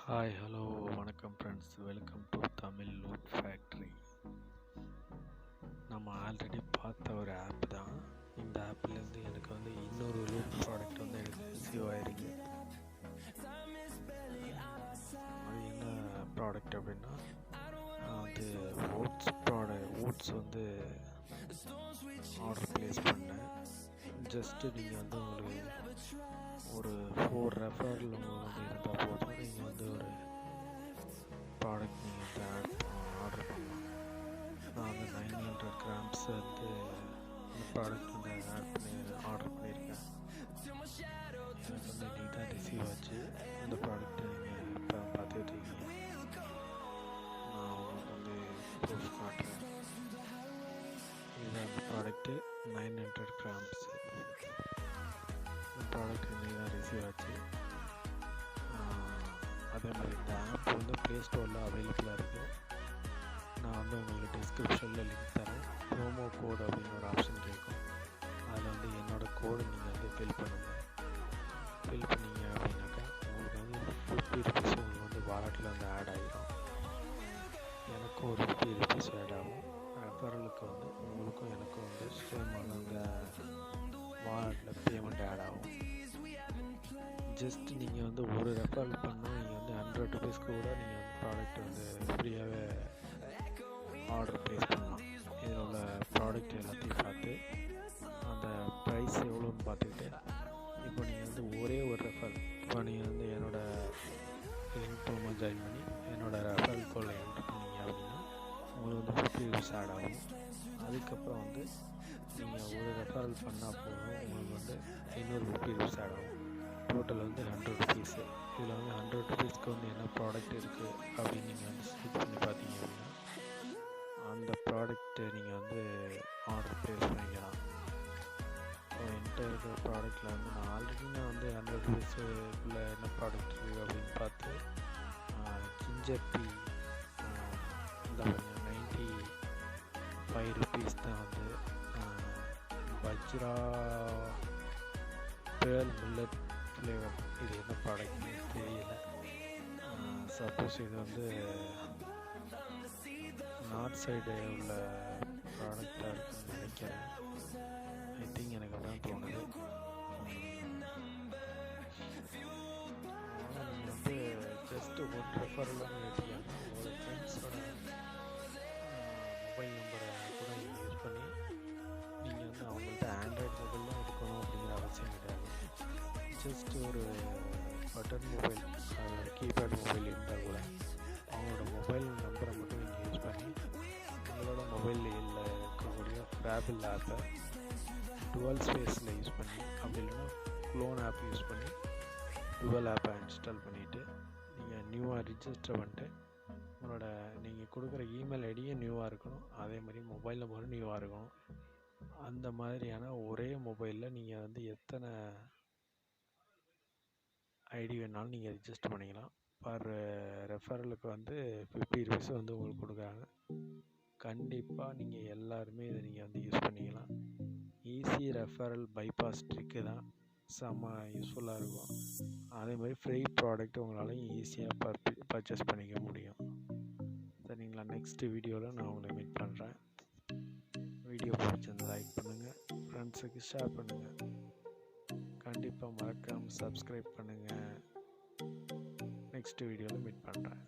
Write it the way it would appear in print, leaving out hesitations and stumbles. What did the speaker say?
Hi hello வணக்கம் friends, welcome to Tamil loot factory. நம்ம already பார்த்த ஒரு ஆப் தான். இந்த ஆப்லேருந்து எனக்கு இன்னொரு லூட் ப்ராடக்ட் எனக்கு ரிசீவ் ஆகிருக்கு. அது என்ன ப்ராடக்ட் அப்படின்னா, அது ஓட்ஸ் ஆர்டர் ப்ளேஸ் பண்ணேன். ஜஸ்ட்டு நீங்கள் உங்களுக்கு ஒரு 4 ரெஃபரல் இருந்தால் போதும். நீங்கள் ஒரு ப்ராடக்ட் நீங்கள் ஆர்டர் பண்ணலாம். நான் 900 கிராம்ஸ் இந்த ப்ராடக்ட் ஆர்டர் பண்ணியிருக்கேன். எனக்கு இன்றைக்கி தான் ரிசீவ் ஆச்சு. இந்த ப்ராடக்ட்டை நீங்கள் இப்போ பார்த்துக்கிட்டு இருக்கீங்க. நான் உங்களுக்கு ப்ரூஃப் காட்டுறேன். இதுதான் அந்த ப்ராடக்ட்டு 900 கிராம்ஸ். இந்த ப்ராடக்ட் இன்றைக்கி தான் ரிசீவ் ஆச்சு. அதே மாதிரி இந்த ஆப் ப்ளே ஸ்டோரில் அவைலபிளாக இருக்குது. நான் உங்களுக்கு டிஸ்கிரிப்ஷனில் லிங்க் தரேன். ப்ரோமோ கோட் அப்படின்னு ஒரு ஆப்ஷன் கேட்கும். அதில் என்னோடய கோடு நீங்கள் ஃபில் பண்ணுங்கள். ஃபில் பண்ணிங்க அப்படின்னாக்கா உங்களுக்கு 50 ருபீஸ் உங்களுக்கு வாலெட்டில் ஆட் ஆகிடும். எனக்கும் ஒரு 50 ருபீஸ் ஆட் ஆகும். ரெஃபரலுக்கு உங்களுக்கும் எனக்கும் சேம் வாலெட்டில் பேமெண்ட் ஆட் ஆகும். ஜஸ்ட் நீங்கள் ஒரு ரெஃபரல் பண்ணால் நீங்கள் 100 ருபீஸ்க்கு கூட நீங்கள் ப்ராடக்ட் ஃப்ரீயாகவே ஆர்டர் ப்ளேஸ் பண்ணலாம். இதில் உள்ள ப்ராடக்ட் எல்லாத்தையும் பார்த்து அந்த ப்ரைஸ் எவ்வளோன்னு பார்த்துக்கிட்டு இப்போ நீங்கள் ஒரே ஒரு ரெஃபரல் இப்போ நீங்கள் என்னோடய லிங்க் மூலமாக ஜாயின் பண்ணி என்னோடய ரெஃபரல் கோடில் என்ட்ரு பண்ணிங்க அப்படின்னா உங்களுக்கு 50 ருபீஸ் ஆட் ஆகும். அதுக்கப்புறம் நீங்கள் ஒரு ரெஃபரல் பண்ணால் போதும், உங்களுக்கு இன்னொரு 50 ருபீஸ் ஆட் ஆகும். Total 100 rupees. இதில் 100 ருபீஸ்க்கு என்ன ப்ராடக்ட் இருக்குது அப்படின்னு நீங்கள் சர்ச் பண்ணி பார்த்தீங்க அப்படின்னா அந்த ப்ராடக்ட்டை நீங்கள் ஆர்டர் ப்ளேஸ் பண்ணிக்கலாம். ஸோ என்கிட்ட இருக்கிற ப்ராடக்ட்டில் நான் ஆல்ரெடி 100 ருபீஸுக்குள்ளே என்ன ப்ராடக்ட் இருக்குது அப்படின்னு பார்த்து ஜிஞ்சர் டீ இந்த 95 ருபீஸ் தான் வஜ்ரா பேர்ல் மில்லட் ஃப்ளேவர். இது என்ன ப்ராடக்ட்னு தெரியல. சப்போஸ் இது நார்த் சைடு உள்ள ப்ராடக்டாக இருக்குன்னு நினைக்கிறேன். ஐ திங்க் எனக்கு அதான் தோணுது. நீங்கள் ஜஸ்ட்டு ஒரு ரெஃபரலாக எடுத்துக்கலாம். உங்களோட ஃப்ரெண்ட்ஸோட மொபைல் நம்பரை கூட நீங்கள் யூஸ் பண்ணி நீங்கள் அவங்கள்ட்ட ஆண்ட்ராய்டு மொபைல் தான் எடுக்கணும் அப்படிங்கிற அவசியம் கிடையாது. ஜஸ்ட் ஒரு பட்டன் மொபைல், கீபேட் மொபைல் இருந்தால் கூட அவங்களோட மொபைல் நம்பரை மட்டும் நீங்கள் யூஸ் பண்ணி உங்களோட மொபைலில் இருக்கக்கூடிய Phable ஆப்பை டுவல் ஸ்பேஸில் யூஸ் பண்ணி, அப்படி இல்லைன்னா க்ளோன் ஆப் யூஸ் பண்ணி டுவல் ஆப்பை இன்ஸ்டால் பண்ணிவிட்டு நீங்கள் நியூவாக ரிஜிஸ்டர் பண்ணிட்டு உங்களோட நீங்கள் கொடுக்குற இமெயில் ஐடியும் நியூவாக இருக்கணும். அதே மாதிரி மொபைல் நம்பரும் நியூவாக இருக்கணும். அந்த மாதிரியான ஒரே மொபைலில் நீங்கள் எத்தனை ஐடி வேணாலும் நீங்கள் ரிஜிஸ்டர் பண்ணிக்கலாம். பர் ரெஃபரலுக்கு 50 ருபீஸ் உங்களுக்கு கொடுக்குறாங்க. கண்டிப்பாக நீங்கள் எல்லாருமே இதை நீங்கள் யூஸ் பண்ணிக்கலாம். ஈஸி ரெஃபரல் பைபாஸ் ட்ரிக்கு தான். செம்ம யூஸ்ஃபுல்லாக இருக்கும். அதே மாதிரி ஃப்ரீ ப்ராடக்ட் உங்களால் ஈஸியாக பர்ச்சேஸ் பண்ணிக்க முடியும். சரிங்களா? நெக்ஸ்ட் வீடியோவில் நான் உங்களை மீட் பண்ணுறேன். வீடியோ பிடிச்சிருந்தா லைக் பண்ணுங்கள், ஃப்ரெண்ட்ஸுக்கு ஷேர் பண்ணுங்கள். கண்டிப்பாக மறக்காமல் சப்ஸ்கிரைப் பண்ணுங்கள். நெக்ஸ்ட் வீடியோவில் மீட் பண்ணுறேன்.